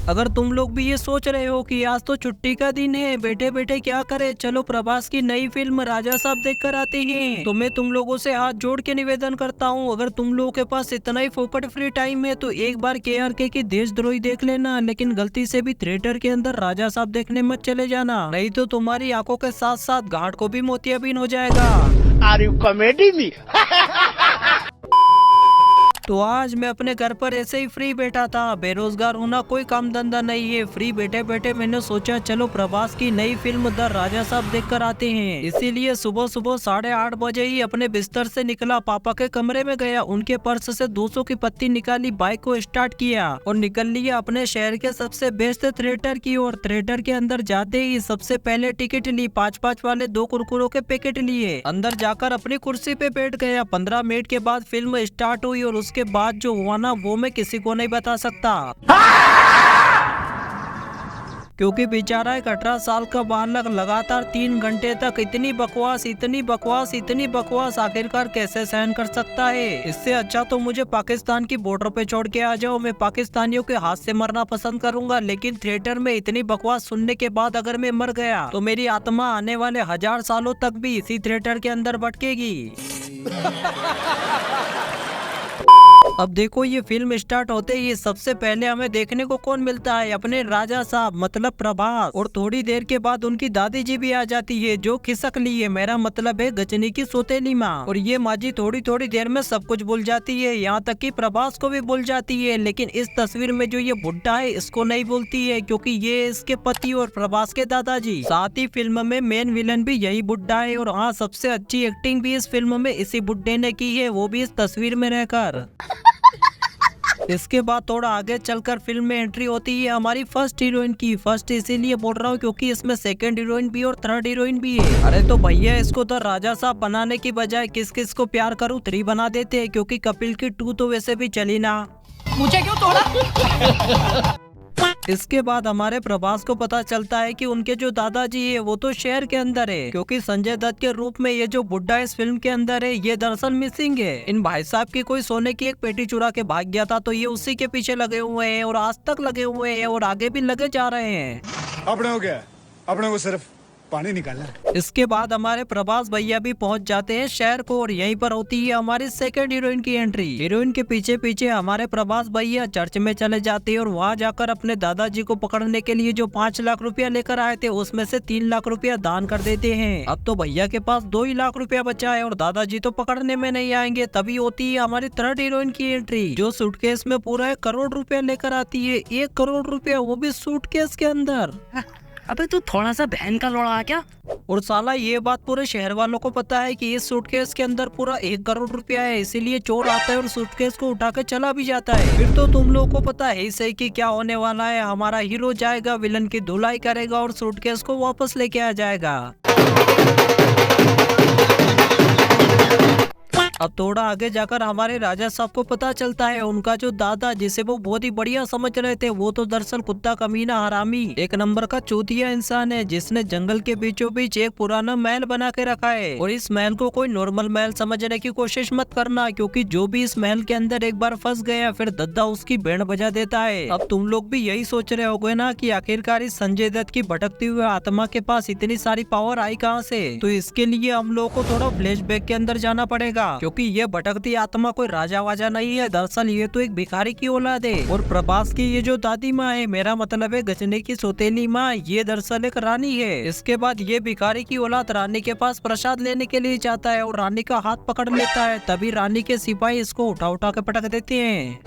अगर तुम लोग भी ये सोच रहे हो कि आज तो छुट्टी का दिन है, बैठे बैठे क्या करे, चलो प्रभास की नई फिल्म राजा साहब देख कर आते हैं। तो मैं तुम लोगों से हाथ जोड़ के निवेदन करता हूँ, अगर तुम लोगों के पास इतना ही फोकट फ्री टाइम है तो एक बार KRK की देशद्रोही देख लेना, लेकिन गलती से भी थिएटर के अंदर राजा साहब देखने मत चले जाना, नहीं तो तुम्हारी आंखों के साथ साथ घाट को भी मोतियाबिंद हो जाएगा। Are you comedy me? तो आज मैं अपने घर पर ऐसे ही फ्री बैठा था, बेरोजगार होना कोई काम धंधा नहीं है। फ्री बैठे बैठे मैंने सोचा चलो प्रभास की नई फिल्म द राजा साहब देख कर आते हैं। इसीलिए सुबह सुबह 8:30 बजे ही अपने बिस्तर से निकला, पापा के कमरे में गया, उनके पर्स से 200 की पत्ती निकाली, बाइक को स्टार्ट किया और निकल लिया अपने शहर के सबसे बेस्ट थिएटर की ओर। थिएटर के अंदर जाते ही सबसे पहले टिकट ली, 5-5 वाले 2 कुरकुरों के पैकेट लिए, अंदर जाकर अपनी कुर्सी पे बैठ गया। 15 मिनट के बाद फिल्म स्टार्ट हुई और उसके बाद जो हुआ ना वो मैं किसी को नहीं बता सकता, क्योंकि बेचारा एक 18 साल का बालक लगातार 3 घंटे तक इतनी बकवास आखिरकार कैसे सहन कर सकता है। इससे अच्छा तो मुझे पाकिस्तान की बॉर्डर पे छोड़ के आ जाओ, मैं पाकिस्तानियों के हाथ से मरना पसंद करूंगा। लेकिन थिएटर में इतनी बकवास सुनने के बाद अगर मैं मर गया तो मेरी आत्मा आने वाले 1000 सालों तक भी इसी थिएटर के अंदर भटकेगी। अब देखो ये फिल्म स्टार्ट होते ही सबसे पहले हमें देखने को कौन मिलता है, अपने राजा साहब मतलब प्रभास, और थोड़ी देर के बाद उनकी दादी जी भी आ जाती है जो खिसक ली है, मेरा मतलब है गजनी की सौतेली माँ। और ये माँ जी थोड़ी थोड़ी देर में सब कुछ भूल जाती है, यहाँ तक कि प्रभास को भी भूल जाती है। लेकिन इस तस्वीर में जो ये बुढ़ा है इसको नहीं भूलती है, क्योंकि ये इसके पति और प्रभास के दादाजी। साथ ही फिल्म में मेन विलन भी यही बुढ़ा है, और हाँ सबसे अच्छी एक्टिंग भी इस फिल्म में इसी बुढ़े ने की है, वो भी इस तस्वीर में रहकर। इसके बाद थोड़ा आगे चलकर फिल्म में एंट्री होती है हमारी फर्स्ट हीरोइन की। फर्स्ट इसीलिए बोल रहा हूँ क्योंकि इसमें सेकंड हीरोइन भी और थर्ड हीरोइन भी है। अरे तो भैया इसको तो राजा साहब बनाने की बजाय किस किस को प्यार करूँ 3 बना देते हैं, क्योंकि कपिल की 2 तो वैसे भी चली ना। मुझे क्यों तोड़ा? इसके बाद हमारे प्रभास को पता चलता है कि उनके जो दादाजी है वो तो शहर के अंदर है, क्योंकि संजय दत्त के रूप में ये जो बुड्ढा इस फिल्म के अंदर है ये दरअसल मिसिंग है। इन भाई साहब की कोई सोने की एक पेटी चुरा के भाग गया था, तो ये उसी के पीछे लगे हुए हैं और आज तक लगे हुए हैं और आगे भी लगे जा रहे हैं। अपने हो गया, अपने को सिर्फ पानी निकालना है। इसके बाद हमारे प्रभास भैया भी पहुंच जाते हैं शहर को, और यहीं पर होती है हमारी सेकंड हीरोइन की एंट्री। हीरोइन के पीछे पीछे हमारे प्रभास भैया चर्च में चले जाते हैं और वहां जाकर अपने दादाजी को पकड़ने के लिए जो 5 लाख रुपया लेकर आए थे उसमें से 3 लाख रुपया दान कर देते हैं। अब तो भैया के पास 2 ही लाख रुपया बचा है और दादाजी तो पकड़ने में नहीं आएंगे। तभी होती है हमारी थर्ड हीरोइन की एंट्री, जो सूटकेस में पूरा 1 करोड़ रुपया लेकर आती है। 1 करोड़ रुपया, वो भी सूटकेस के अंदर। अबे तू थोड़ा सा बहन का लोड़ा क्या? और साला ये बात पूरे शहर वालों को पता है कि इस सूटकेस के अंदर पूरा 1 करोड़ रुपया है, इसीलिए चोर आता है और सूटकेस को उठा के चला भी जाता है। फिर तो तुम लोगों को पता है सही कि क्या होने वाला है, हमारा हीरो जाएगा, विलन की धुलाई करेगा और सूटकेस को वापस लेके आ जाएगा। अब थोड़ा आगे जाकर हमारे राजा साहब को पता चलता है उनका जो दादा, जिसे वो बहुत ही बढ़िया समझ रहे थे, वो तो दरअसल कुत्ता कमीना हरामी 1 नंबर का चूतिया इंसान है, जिसने जंगल के बीचों बीच एक पुराना महल बना के रखा है। और इस महल को कोई नॉर्मल महल समझने की कोशिश मत करना, क्योंकि जो भी इस महल के अंदर एक बार फंस गया फिर दद्दा उसकी बैंड बजा देता है। अब तुम लोग भी यही सोच रहे होगे ना कि आखिरकार इस संजय दत्त की भटकती हुई आत्मा के पास इतनी सारी पावर आई कहाँ से। तो इसके लिए हम लोग को थोड़ा फ्लैशबैक के अंदर जाना पड़ेगा, क्योंकि ये भटकती आत्मा कोई राजा वाजा नहीं है, दरअसल ये तो एक भिखारी की औलाद है। और प्रभास की ये जो दादी माँ है, मेरा मतलब है गजनी की सौतेली माँ, ये दरअसल एक रानी है। इसके बाद ये भिखारी की औलाद रानी के पास प्रसाद लेने के लिए जाता है और रानी का हाथ पकड़ लेता है, तभी रानी के सिपाही इसको उठा उठा के पटक देते हैं।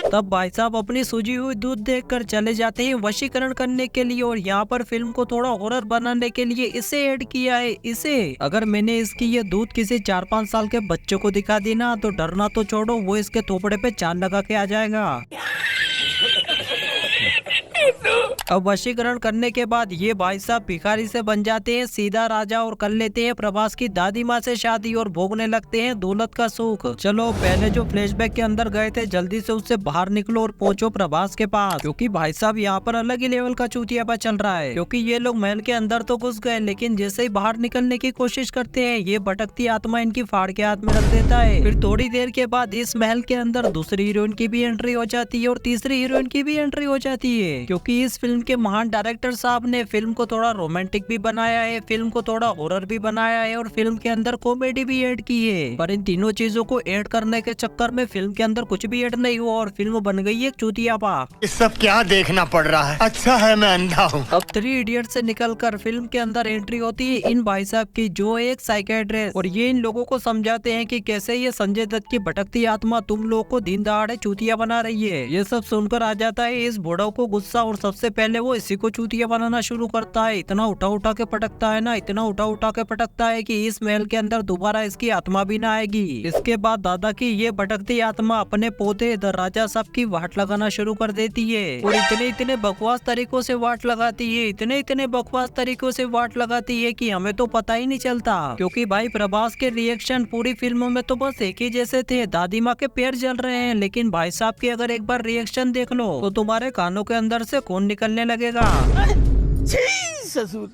तब भाई साहब अपनी सूजी हुई दूध देखकर चले जाते हैं वशीकरण करने के लिए, और यहाँ पर फिल्म को थोड़ा हॉरर बनाने के लिए इसे ऐड किया है। इसे अगर मैंने इसकी ये दूध किसी 4-5 साल के बच्चों को दिखा दी ना तो डरना तो छोड़ो, वो इसके थोपड़े पे चांद लगा के आ जाएगा। अब वशीकरण करने के बाद ये भाई साहब भिखारी से बन जाते हैं सीधा राजा और कर लेते हैं प्रभास की दादी माँ से शादी और भोगने लगते हैं दौलत का सुख। चलो पहले जो फ्लैशबैक के अंदर गए थे जल्दी से उससे बाहर निकलो और पहुंचो प्रभास के पास, क्योंकि भाई साहब यहाँ पर अलग ही लेवल का चूतियापा चल रहा है। क्योंकि ये लोग महल के अंदर तो घुस गए लेकिन जैसे ही बाहर निकलने की कोशिश करते हैं ये भटकती आत्मा इनकी फाड़ के हाथ में रख देता है। फिर थोड़ी देर के बाद इस महल के अंदर दूसरी हीरोइन की भी एंट्री हो जाती है और तीसरी हीरोइन की भी एंट्री हो जाती है, क्योंकि इस फिल्म के महान डायरेक्टर साहब ने फिल्म को थोड़ा रोमांटिक भी बनाया है, फिल्म को थोड़ा हॉरर भी बनाया है और फिल्म के अंदर कॉमेडी भी ऐड की है। पर इन तीनों चीजों को ऐड करने के चक्कर में फिल्म के अंदर कुछ भी ऐड नहीं हुआ और फिल्म बन गई एक चूतियापा। ये सब क्या देखना पड़ रहा है? अच्छा है मैं अंधा हूँ। अब 3 इडियट से निकलकर फिल्म के अंदर एंट्री होती है इन भाई साहब की, जो एक साइकियाट्रिस्ट, और ये इन लोगों को समझाते हैं कि कैसे ये संजय दत्त की भटकती आत्मा तुम लोगों को दिन दहाड़े चूतिया बना रही है। ये सब सुनकर आ जाता है इस बूढ़ा को गुस्सा और सबसे पहले वो इसी को चूतिया बनाना शुरू करता है। इतना उठा उठा के पटकता है ना, इतना उठा उठा के पटकता है कि इस महल के अंदर दोबारा इसकी आत्मा भी ना आएगी। इसके बाद दादा की ये भटकती आत्मा अपने पोते द राजा साहब की वाट लगाना शुरू कर देती है और इतने बकवास तरीकों से वाट लगाती है, इतने बकवास तरीकों से वाट लगाती है कि हमें तो पता ही नहीं चलता। क्योंकि भाई प्रभास के रिएक्शन पूरी फिल्मों में तो बस एक ही जैसे थे, दादी माँ के पैर जल रहे हैं, लेकिन भाई साहब के अगर एक बार रिएक्शन देख लो तो तुम्हारे कानों के अंदर से खून निकलने लगेगा। ससुर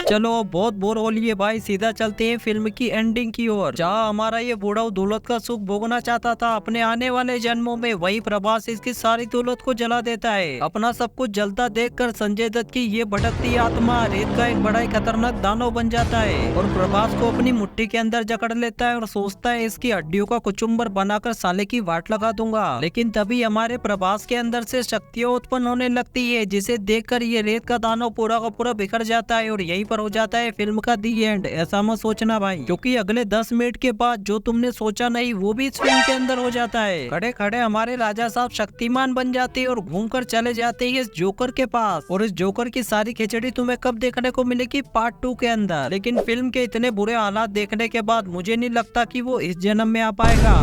चलो बहुत बोर हो लिए भाई, सीधा चलते हैं फिल्म की एंडिंग की ओर, जहाँ हमारा ये बूढ़ा दौलत का सुख भोगना चाहता था अपने आने वाले जन्मों में, वही प्रभास इसकी सारी दौलत को जला देता है। अपना सब कुछ जलता देखकर संजय दत्त की ये भटकती आत्मा रेत का एक बड़ा ही खतरनाक दानव बन जाता है और प्रभास को अपनी मुट्ठी के अंदर जकड़ लेता है और सोचता है इसकी हड्डियों का कुचुम्बर बनाकर साले की वाट लगा दूंगा। लेकिन तभी हमारे प्रभास के अंदर से शक्तियाँ उत्पन्न होने लगती है, जिसे देखकर ये रेत का दानव पूरा का पूरा बिखर जाता है और यहीं पर हो जाता है फिल्म का दी एंड। ऐसा मत सोचना भाई, क्योंकि अगले 10 मिनट के बाद जो तुमने सोचा नहीं वो भी इस फिल्म के अंदर हो जाता है। खड़े खड़े हमारे राजा साहब शक्तिमान बन जाते हैं और घूमकर चले जाते हैं इस जोकर के पास, और इस जोकर की सारी खिचड़ी तुम्हें कब देखने को मिलेगी पार्ट 2 के अंदर। लेकिन फिल्म के इतने बुरे हालात देखने के बाद मुझे नहीं लगता कि वो इस जन्म में आ पाएगा।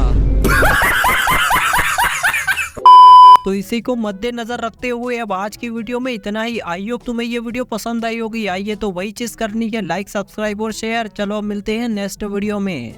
तो इसी को मद्देनजर रखते हुए अब आज की वीडियो में इतना ही। आई होप तुम्हें ये वीडियो पसंद आई होगी। आइए तो वही चीज करनी है, लाइक सब्सक्राइब और शेयर। चलो मिलते हैं नेक्स्ट वीडियो में।